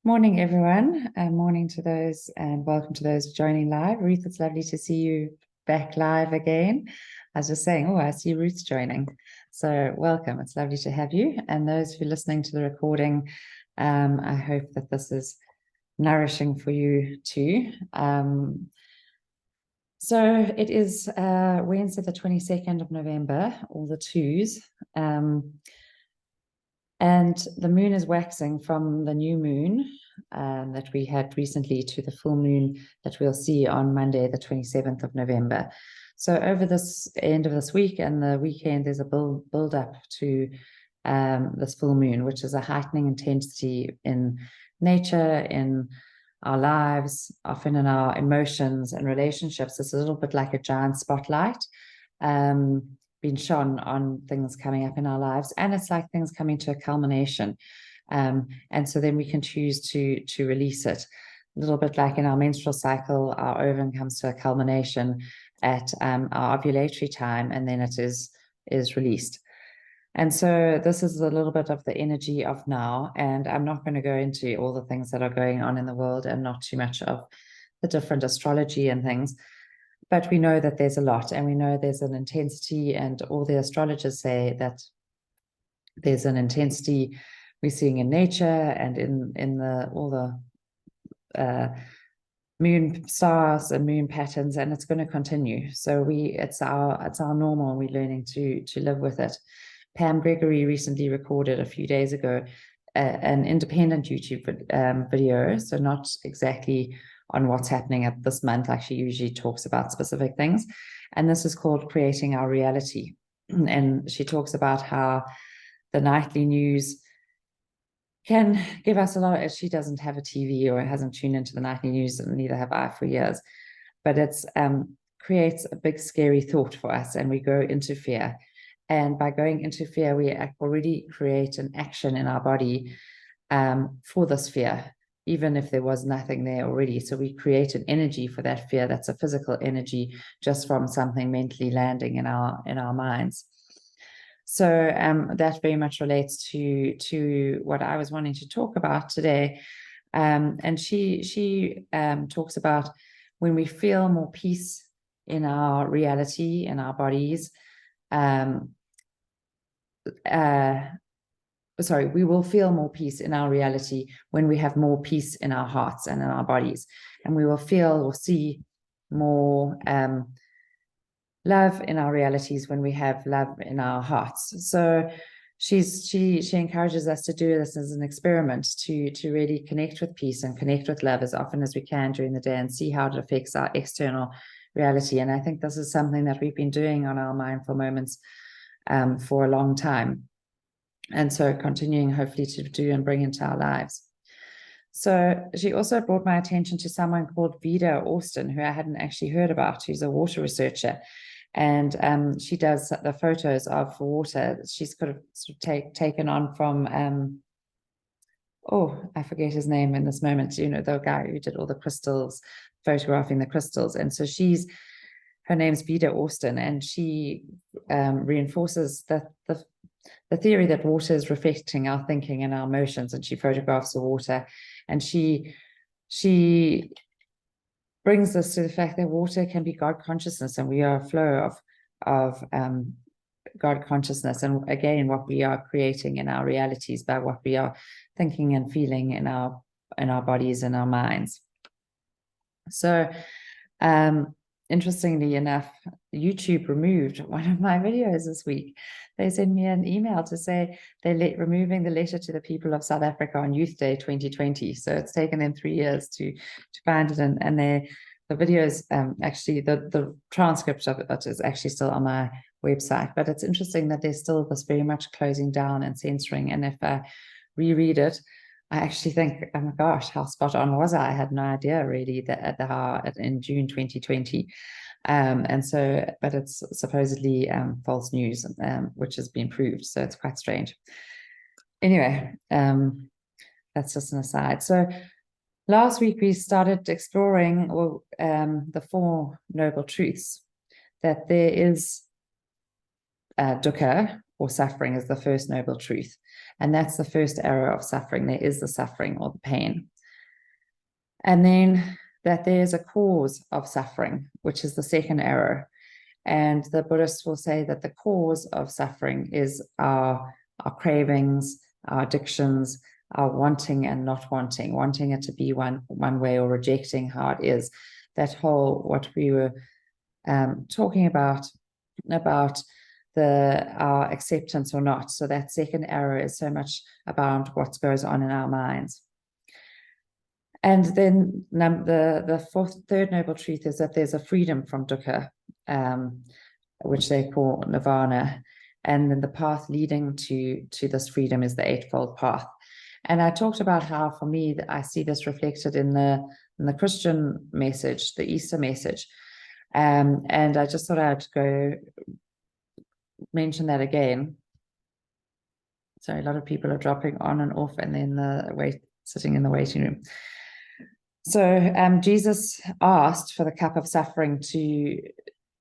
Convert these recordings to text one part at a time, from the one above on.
Morning, everyone. Morning to those, and welcome to those joining live. Ruth, it's lovely to see you back live again. I was just saying, oh, I see Ruth's joining. So welcome. It's lovely to have you. And those who are listening to the recording, I hope that this is nourishing for you too. So it is Wednesday, the 22nd of November, all the twos. And the moon is waxing from the new moon that we had recently to the full moon that we'll see on Monday, the 27th of November. So over this end of this week and the weekend, there's a build up to this full moon, which is a heightening intensity in nature, in our lives, often in our emotions and relationships. It's a little bit like a giant spotlight. Been shone on things coming up in our lives, and it's like things coming to a culmination, and so then we can choose to release it, a little bit like in our menstrual cycle. Our ovum comes to a culmination at our ovulatory time, and then it is released. And so this is a little bit of the energy of now, and I'm not going to go into all the things that are going on in the world and not too much of the different astrology and things. But we know that there's a lot, and we know there's an intensity, and all the astrologers say that there's an intensity we're seeing in nature and in all the moon stars and moon patterns, and it's going to continue. So it's our normal, and we're learning to live with it. Pam Gregory recently recorded a few days ago an independent YouTube video, so not exactly on what's happening at this month. Like, she usually talks about specific things, and this is called Creating Our Reality. And she talks about how the nightly news can give us a lot. She doesn't have a TV or hasn't tuned into the nightly news, and neither have I for years, but it's creates a big scary thought for us, and we go into fear. And by going into fear, we already create an action in our body for this fear, even if there was nothing there already. So we create an energy for that fear that's a physical energy just from something mentally landing in our minds. So that very much relates to what I was wanting to talk about today. And she talks about when we feel more peace in our reality, in our bodies, we will feel more peace in our reality when we have more peace in our hearts and in our bodies. And we will feel or see more love in our realities when we have love in our hearts. So she encourages us to do this as an experiment, to really connect with peace and connect with love as often as we can during the day, and see how it affects our external reality. And I think this is something that we've been doing on our Mindful Moments for a long time, and so continuing hopefully to do and bring into our lives. So she also brought my attention to someone called Vida Austin, who I hadn't actually heard about, who's a water researcher. And she does the photos of water. She's sort of taken on from, I forget his name in this moment, the guy who did all the crystals, photographing the crystals. And so her name's Vida Austin, and she reinforces the theory that water is reflecting our thinking and our emotions, and she photographs the water, and she brings us to the fact that water can be God consciousness, and we are a flow of God consciousness, and again, what we are creating in our realities by what we are thinking and feeling in our bodies and our minds. So interestingly enough, YouTube removed one of my videos this week. They sent me an email to say they're removing the letter to the people of South Africa on Youth Day 2020. So it's taken them 3 years to find it, and the videos, actually the transcript of it is actually still on my website. But it's interesting that there's still this very much closing down and censoring. And if I reread it, I actually think, oh my gosh, how spot on was I? I had no idea really that in June 2020. And so, but it's supposedly false news, which has been proved. So it's quite strange. Anyway, that's just an aside. So last week we started exploring the Four Noble Truths, that there is dukkha, or suffering, is the first noble truth. And that's the first arrow of suffering. There is the suffering or the pain. And then that there's a cause of suffering, which is the second error. And the Buddhists will say that the cause of suffering is our cravings, our addictions, our wanting and not wanting, wanting it to be one way or rejecting how it is. That whole, what we were talking about our acceptance or not. So that second error is so much about what goes on in our minds. And then the third noble truth is that there's a freedom from dukkha, which they call nirvana. And then the path leading to this freedom is the Eightfold Path. And I talked about how, for me, I see this reflected in the Christian message, the Easter message. And I just thought I'd go mention that again. Sorry, a lot of people are dropping on and off, and then sitting in the waiting room. So Jesus asked for the cup of suffering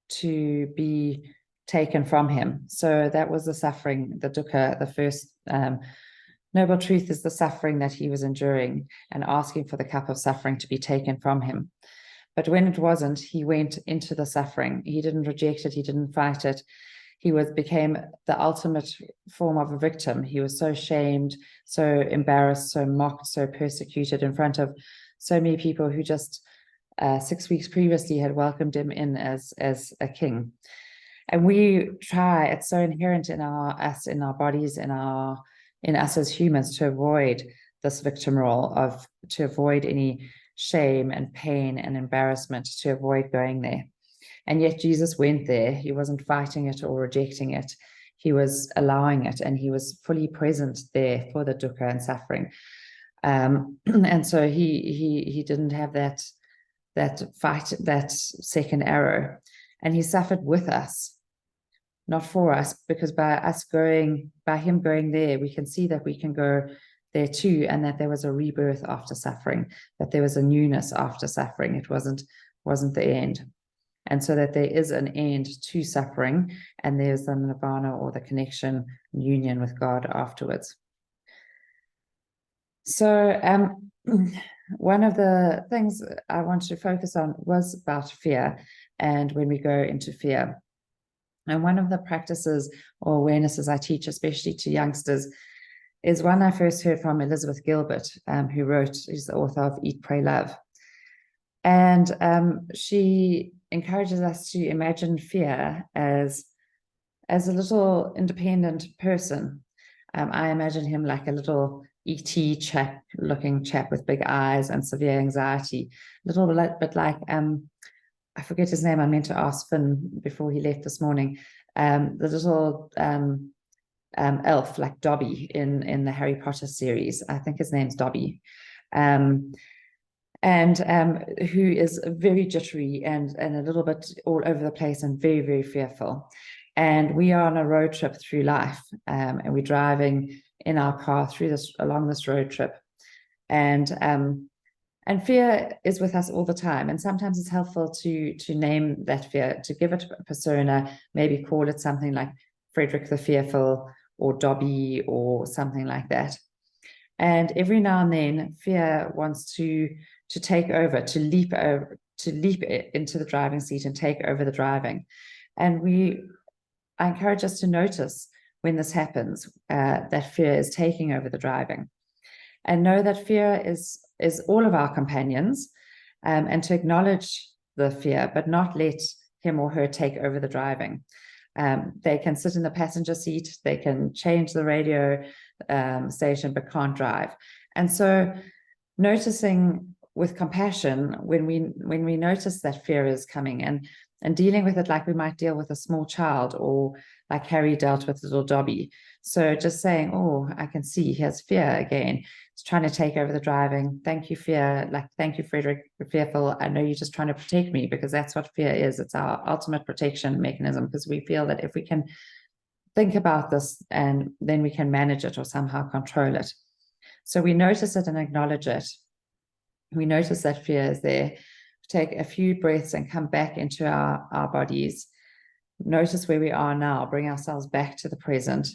to be taken from him. So that was the suffering, the dukkha. The first noble truth is the suffering that he was enduring, and asking for the cup of suffering to be taken from him. But when it wasn't, he went into the suffering. He didn't reject it. He didn't fight it. He became the ultimate form of a victim. He was so shamed, so embarrassed, so mocked, so persecuted in front of so many people who just 6 weeks previously had welcomed him in as a king. And we try, it's so inherent in us, in our bodies, in us as humans, to avoid this victim role, to avoid any shame and pain and embarrassment, to avoid going there. And yet Jesus went there. He wasn't fighting it or rejecting it. He was allowing it, and he was fully present there for the dukkha and suffering. And so he didn't have that fight, that second arrow, and he suffered with us, not for us, because by him going there, we can see that we can go there too, and that there was a rebirth after suffering, that there was a newness after suffering. It wasn't the end. And so that there is an end to suffering, and there's the nirvana, or the connection, union with God afterwards. So one of the things I wanted to focus on was about fear, and when we go into fear. And one of the practices or awarenesses I teach, especially to youngsters, is one I first heard from Elizabeth Gilbert, who's the author of Eat, Pray, Love. And she encourages us to imagine fear as a little independent person. I imagine him like a little ET looking chap with big eyes and severe anxiety, a little bit like, I forget his name. I meant to ask Finn before he left this morning. The little elf, like Dobby in the Harry Potter series. I think his name's Dobby. And who is very jittery and a little bit all over the place and very, very fearful. And we are on a road trip through life, and we're driving in our car along this road trip. And fear is with us all the time. And sometimes it's helpful to name that fear, to give it a persona, maybe call it something like Frederick the Fearful or Dobby or something like that. And every now and then, fear wants to take over, to leap into the driving seat and take over the driving. And I encourage us to notice when this happens, that fear is taking over the driving, and know that fear is all of our companions, and to acknowledge the fear, but not let him or her take over the driving. They can sit in the passenger seat, they can change the radio station, but can't drive. And so noticing with compassion when we notice that fear is coming, and dealing with it like we might deal with a small child, or like Harry dealt with little Dobby. So just saying, oh, I can see he has fear again. He's trying to take over the driving. Thank you, fear. Like, thank you, Frederick, you're fearful. I know you're just trying to protect me, because that's what fear is. It's our ultimate protection mechanism, because we feel that if we can think about this, and then we can manage it or somehow control it. So we notice it and acknowledge it. We notice that fear is there. Take a few breaths and come back into our bodies. Notice where we are now, bring ourselves back to the present,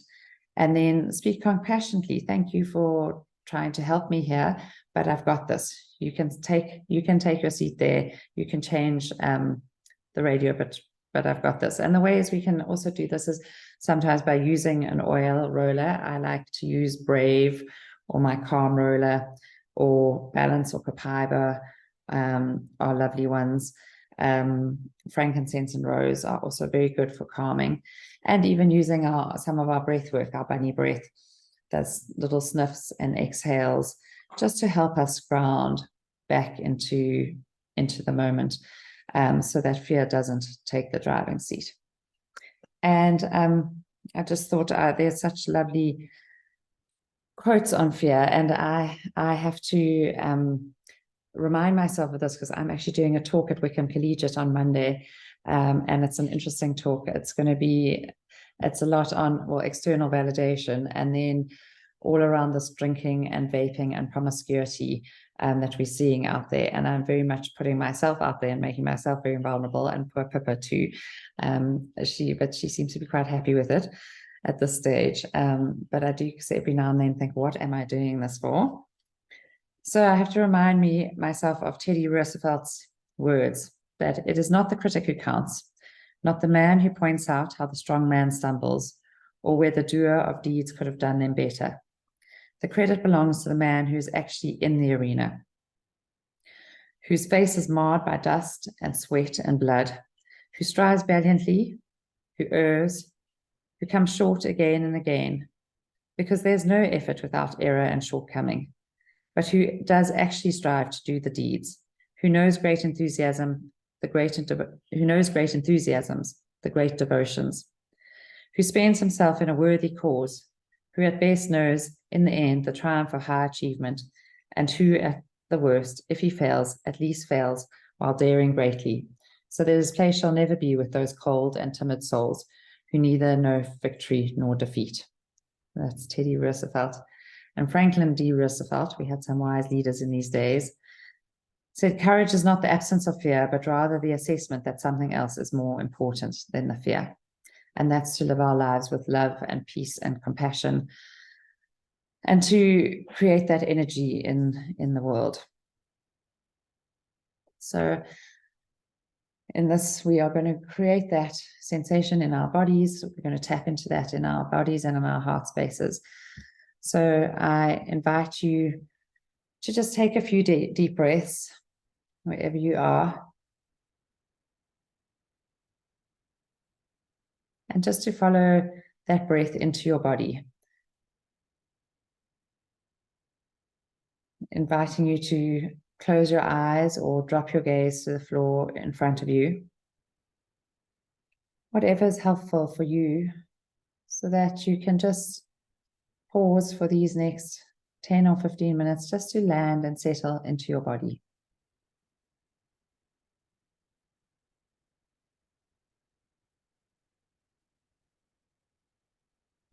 and then speak compassionately. Thank you for trying to help me here, but I've got this. You can take your seat there. You can change the radio, but I've got this. And the ways we can also do this is sometimes by using an oil roller. I like to use Brave or my Calm roller, or Balance or Copaiba are lovely ones. Frankincense and rose are also very good for calming, and even using some of our breath work, our bunny breath, does little sniffs and exhales just to help us ground back into the moment, so that fear doesn't take the driving seat. And I just thought there's such lovely quotes on fear, and I have to remind myself of this because I'm actually doing a talk at Wickham Collegiate on Monday, and it's an interesting talk. It's a lot on, well, external validation, and then all around this drinking and vaping and promiscuity that we're seeing out there. And I'm very much putting myself out there and making myself very vulnerable, and poor Pippa too. But she seems to be quite happy with it at this stage. But I do every now and then think, what am I doing this for? So I have to remind myself of Teddy Roosevelt's words, that it is not the critic who counts, not the man who points out how the strong man stumbles, or where the doer of deeds could have done them better. The credit belongs to the man who is actually in the arena, whose face is marred by dust and sweat and blood, who strives valiantly, who errs, who comes short again and again, because there's no effort without error and shortcoming, but who does actually strive to do the deeds, who knows great enthusiasms, the great devotions, who spends himself in a worthy cause, who at best knows in the end the triumph of high achievement, and who at the worst, if he fails, at least fails while daring greatly, so that his place shall never be with those cold and timid souls who neither know victory nor defeat. That's Teddy Roosevelt. And Franklin D. Roosevelt, we had some wise leaders in these days, said courage is not the absence of fear, but rather the assessment that something else is more important than the fear. And that's to live our lives with love and peace and compassion, and to create that energy in the world. So in this, we are going to create that sensation in our bodies. We're going to tap into that in our bodies and in our heart spaces. So I invite you to just take a few deep breaths wherever you are, and just to follow that breath into your body. Inviting you to close your eyes or drop your gaze to the floor in front of you. Whatever is helpful for you, so that you can just pause for these next 10 or 15 minutes just to land and settle into your body.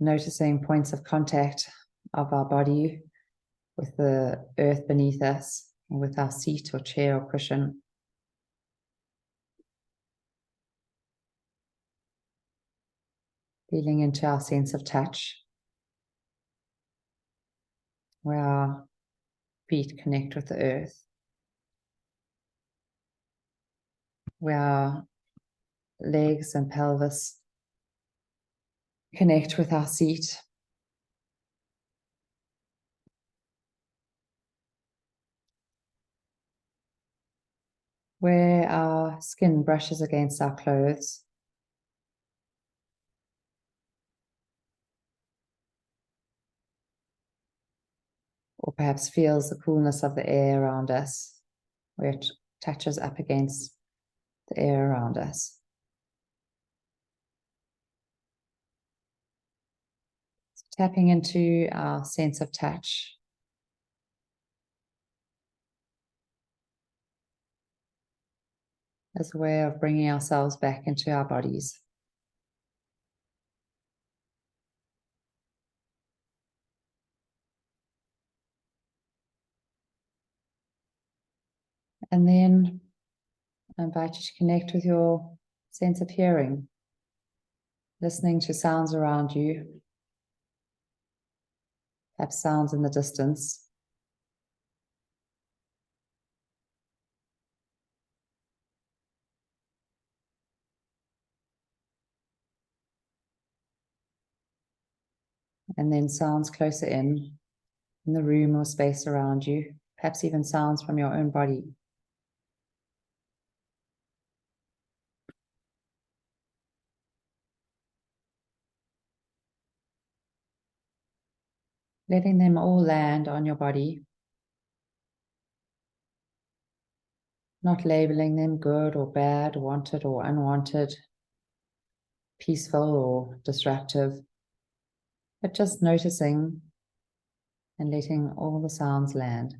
Noticing points of contact of our body with the earth beneath us, or with our seat or chair or cushion. Feeling into our sense of touch, where our feet connect with the earth, where our legs and pelvis connect with our seat. Where our skin brushes against our clothes. Or perhaps feels the coolness of the air around us, where it touches up against the air around us. So tapping into our sense of touch. As a way of bringing ourselves back into our bodies. And then I invite you to connect with your sense of hearing, listening to sounds around you, perhaps sounds in the distance. And then sounds closer in the room or space around you, perhaps even sounds from your own body. Letting them all land on your body, not labeling them good or bad, wanted or unwanted, peaceful or disruptive, but just noticing and letting all the sounds land.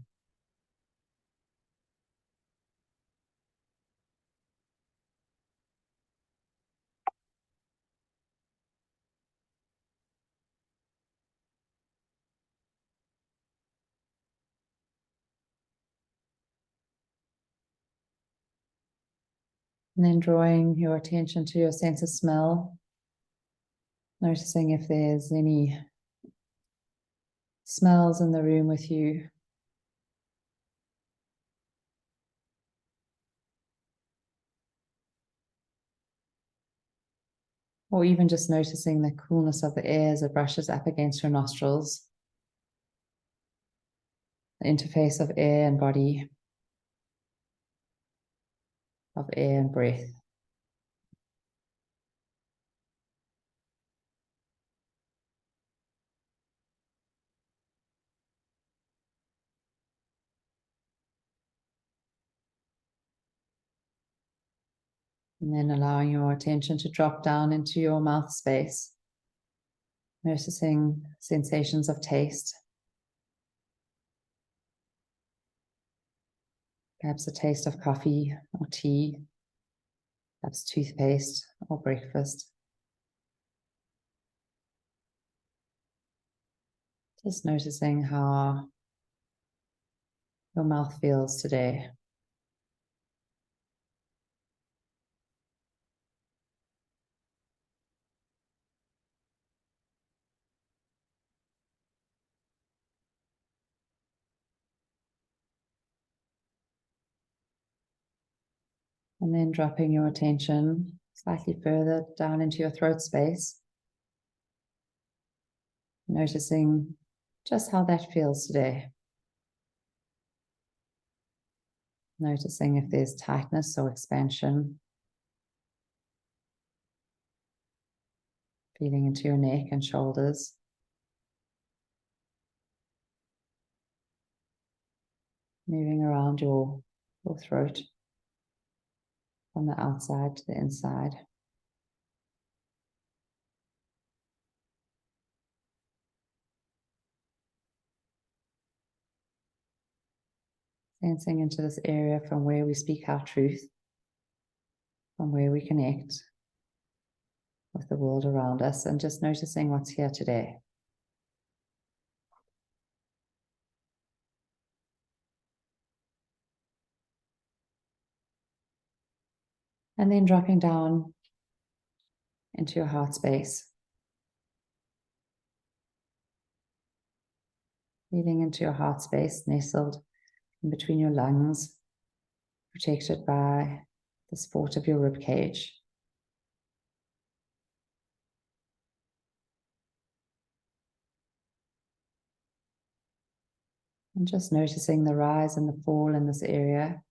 And then drawing your attention to your sense of smell, noticing if there's any smells in the room with you. Or even just noticing the coolness of the air as it brushes up against your nostrils. The interface of air and body, of air and breath. And then allowing your attention to drop down into your mouth space, noticing sensations of taste. Perhaps a taste of coffee or tea, perhaps toothpaste or breakfast. Just noticing how your mouth feels today. And then dropping your attention slightly further down into your throat space. Noticing just how that feels today. Noticing if there's tightness or expansion. Feeling into your neck and shoulders. Moving around your throat from the outside to the inside. Sensing into this area from where we speak our truth, from where we connect with the world around us, and just noticing what's here today. And then dropping down into your heart space. Feeling into your heart space, nestled in between your lungs, protected by the support of your rib cage. And just noticing the rise and the fall in this area.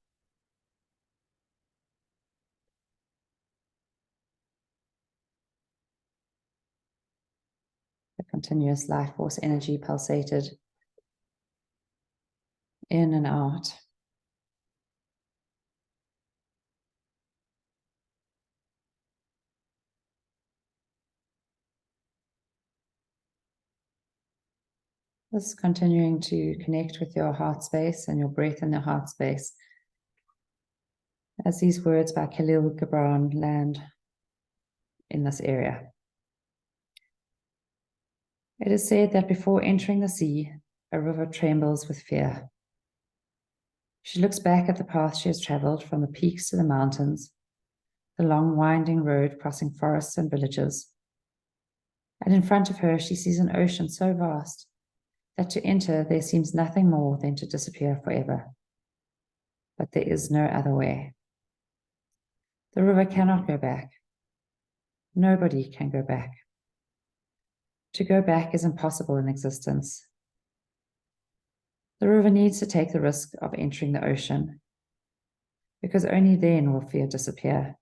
The continuous life force energy pulsated in and out. Just continuing to connect with your heart space and your breath in the heart space. As these words by Khalil Gibran land in this area. It is said that before entering the sea, a river trembles with fear. She looks back at the path she has traveled from the peaks to the mountains, the long winding road crossing forests and villages. And in front of her, she sees an ocean so vast that to enter there seems nothing more than to disappear forever. But there is no other way. The river cannot go back. Nobody can go back. To go back is impossible in existence. The river needs to take the risk of entering the ocean, because only then will fear disappear.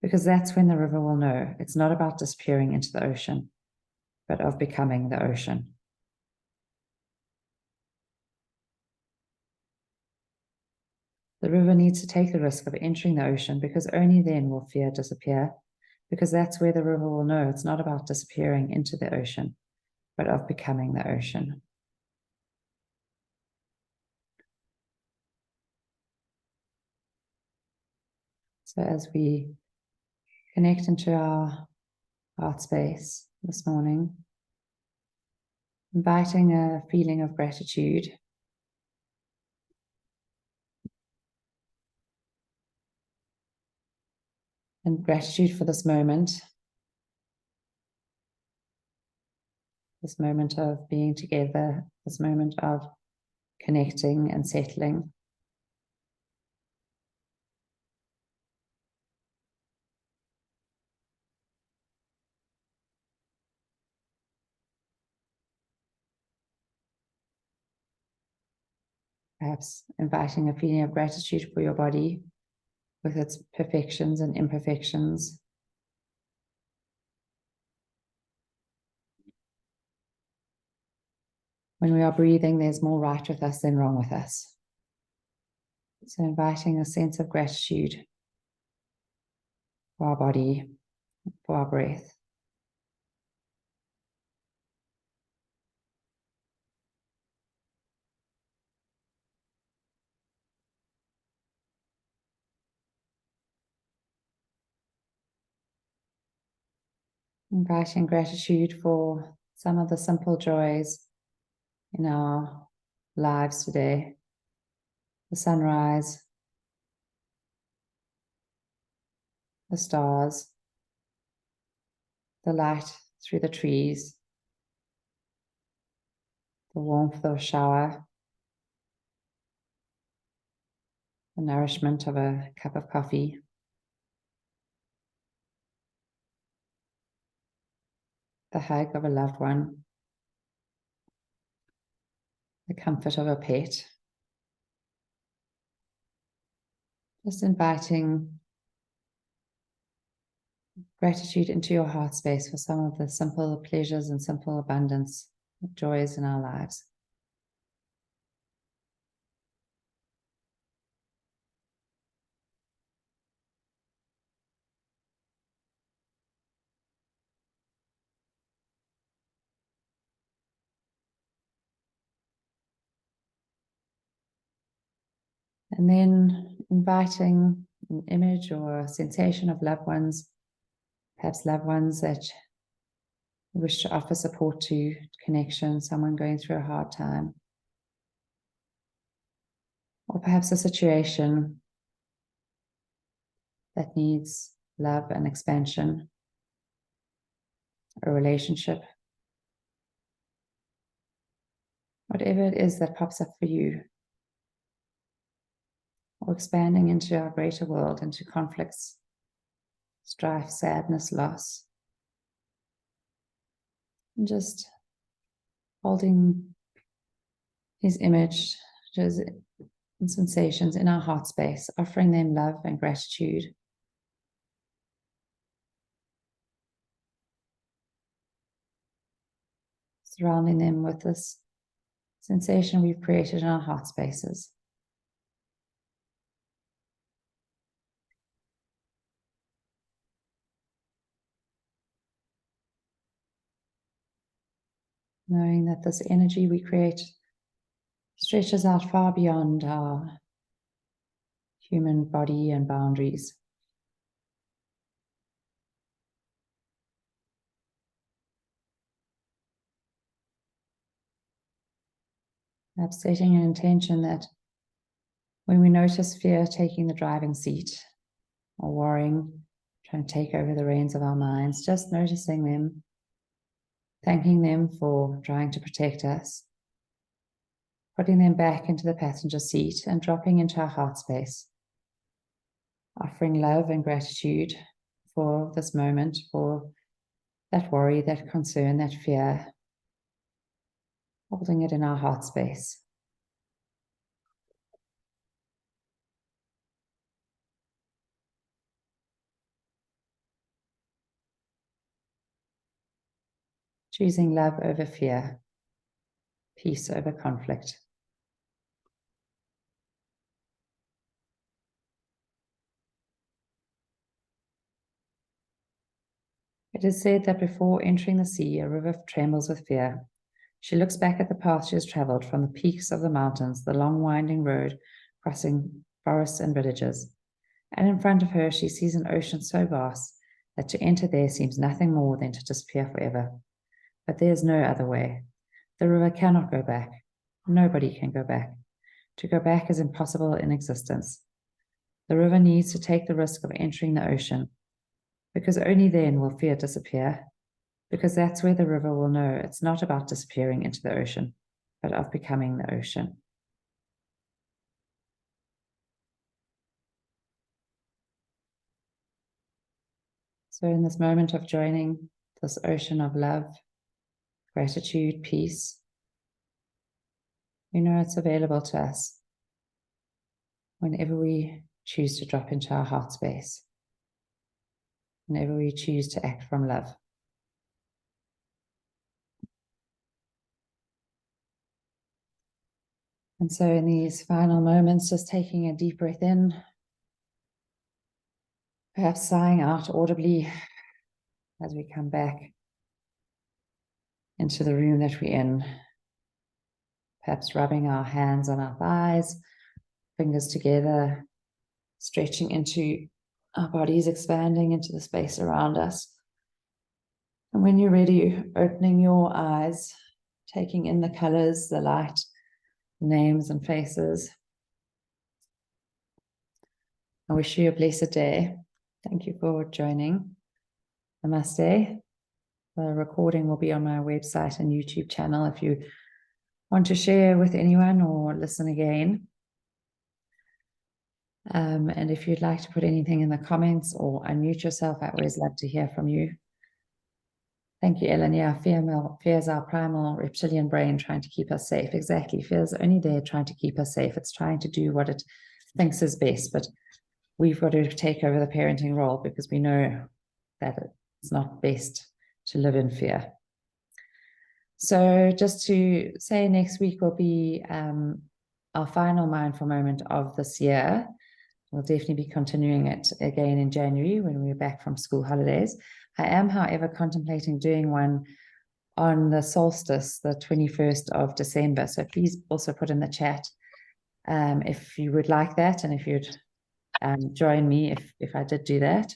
Because that's when the river will know it's not about disappearing into the ocean, but of becoming the ocean. The river needs to take the risk of entering the ocean, because only then will fear disappear, because that's where the river will know it's not about disappearing into the ocean, but of becoming the ocean. So as we connect into our heart space this morning, inviting a feeling of gratitude. And gratitude for this moment of being together, this moment of connecting and settling. Perhaps inviting a feeling of gratitude for your body with its perfections and imperfections. When we are breathing, there's more right with us than wrong with us. So inviting a sense of gratitude for our body, for our breath. Inviting gratitude for some of the simple joys in our lives today. The sunrise, the stars, the light through the trees, the warmth of a shower, the nourishment of a cup of coffee. The hug of a loved one, the comfort of a pet. Just inviting gratitude into your heart space for some of the simple pleasures and simple abundance, joys in our lives. And then inviting an image or a sensation of loved ones, perhaps loved ones that you wish to offer support to, connection, someone going through a hard time. Or perhaps a situation that needs love and expansion, a relationship. Whatever it is that pops up for you. Or expanding into our greater world, into conflicts, strife, sadness, loss. And just holding these images and sensations in our heart space, offering them love and gratitude. Surrounding them with this sensation we've created in our heart spaces. Knowing that this energy we create stretches out far beyond our human body and boundaries. Perhaps setting an intention that when we notice fear taking the driving seat or worrying, trying to take over the reins of our minds, just noticing them, thanking them for trying to protect us, putting them back into the passenger seat and dropping into our heart space, offering love and gratitude for this moment, for that worry, that concern, that fear, holding it in our heart space. Choosing love over fear, peace over conflict. It is said that before entering the sea, a river trembles with fear. She looks back at the path she has traveled from the peaks of the mountains, the long winding road crossing forests and villages. And in front of her, she sees an ocean so vast that to enter there seems nothing more than to disappear forever. But there is no other way. The river cannot go back. Nobody can go back. To go back is impossible in existence. The river needs to take the risk of entering the ocean, because only then will fear disappear, because that's where the river will know it's not about disappearing into the ocean, but of becoming the ocean. So in this moment of joining this ocean of love, gratitude, peace, we know it's available to us whenever we choose to drop into our heart space, whenever we choose to act from love. And so in these final moments, just taking a deep breath in, perhaps sighing out audibly as we come back into the room that we're in, perhaps rubbing our hands on our thighs, fingers together, stretching into our bodies, expanding into the space around us. And when you're ready, opening your eyes, taking in the colors, the light, names and faces. I wish you a blessed day. Thank you for joining. Namaste. The recording will be on my website and YouTube channel if you want to share with anyone or listen again. And if you'd like to put anything in the comments or unmute yourself, I always love to hear from you. Thank you, Ellen. Yeah, fear is our primal reptilian brain trying to keep us safe. Exactly. Fear is only there trying to keep us safe. It's trying to do what it thinks is best, but we've got to take over the parenting role because we know that it's not best to live in fear. So just to say, next week will be our final mindful moment of this year. We'll definitely be continuing it again in January when we're back from school holidays. I am, however, contemplating doing one on the solstice, the 21st of December. So please also put in the chat if you would like that and if you'd join me if I did do that.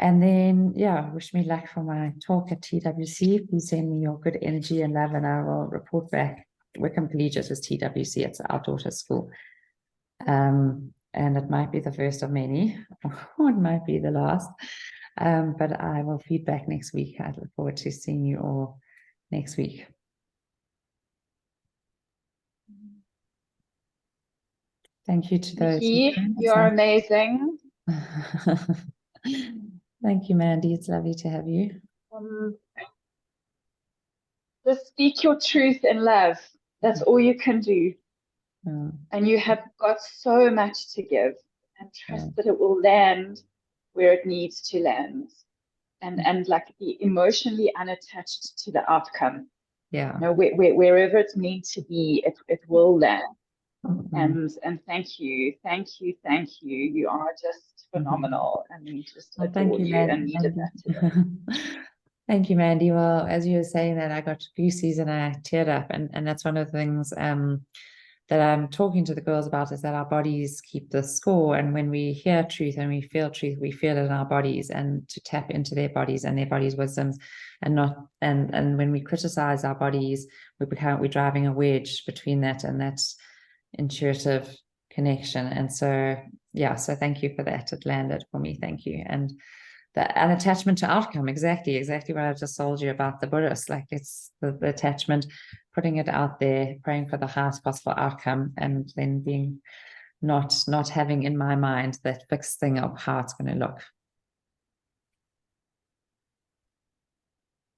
And then, yeah, wish me luck for my talk at TWC. Please send me your good energy and love and I will report back. Wickham Collegiate is TWC, it's our daughter's school. And it might be the first of many, or it might be the last, but I will feedback next week. I look forward to seeing you all next week. Thank you to those. Nikki, you are amazing. Thank you, Mandy. It's lovely to have you. Just speak your truth in love. That's all you can do. And you have got so much to give, and trust that it will land where it needs to land, and like be emotionally unattached to the outcome. Yeah. You know, wherever it's meant to be, it will land. And thank you. You are just phenomenal, and we just adore you and needed that today. Thank you, Mandy. Well, as you were saying that, I got goosies and I teared up, and that's one of the things that I'm talking to the girls about, is that our bodies keep the score, and when we hear truth and we feel truth, we feel it in our bodies, and to tap into their bodies and their bodies' wisdoms, and not and when we criticize our bodies, we're driving a wedge between that and that's intuitive connection. And so yeah, so thank you for that. It landed for me. Thank you. And an attachment to outcome, exactly what I just told you about the Buddhist. Like it's the attachment, putting it out there, praying for the highest possible outcome, and then being not having in my mind that fixed thing of how it's going to look.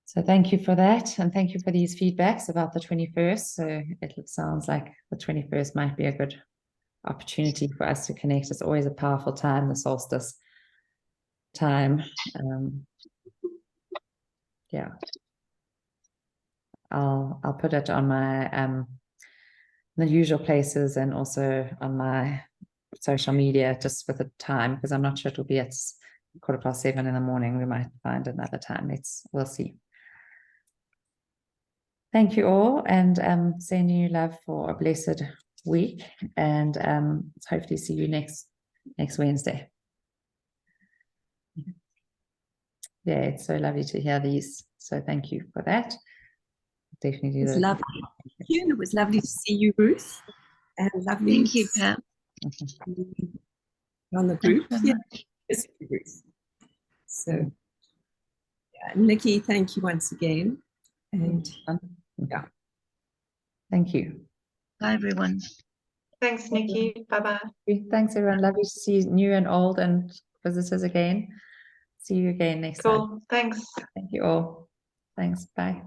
So thank you for that, and thank you for these feedbacks about the 21st. So it sounds like the 21st might be a good opportunity for us to connect. It's always a powerful time, the solstice time. Yeah, I'll put it on my the usual places and also on my social media, just with the time, because I'm not sure it'll be at 7:15 in the morning. We might find another time. We'll see. Thank you all, and sending you love for a blessed week, and hopefully see you next Wednesday. Yeah, it's so lovely to hear these. So thank you for that. Definitely. It was lovely. Thank you. And it was lovely to see you, Ruth. And lovely. Thank you, Pam. On the group. Yeah. Ruth. So, yeah. Nikki, thank you once again. And yeah. Thank you. Bye, everyone. Thanks, Nikki. Bye-bye. Thanks, everyone. Lovely to see new and old and visitors again. See you again next time. Cool. Thanks. Thank you all. Thanks. Bye.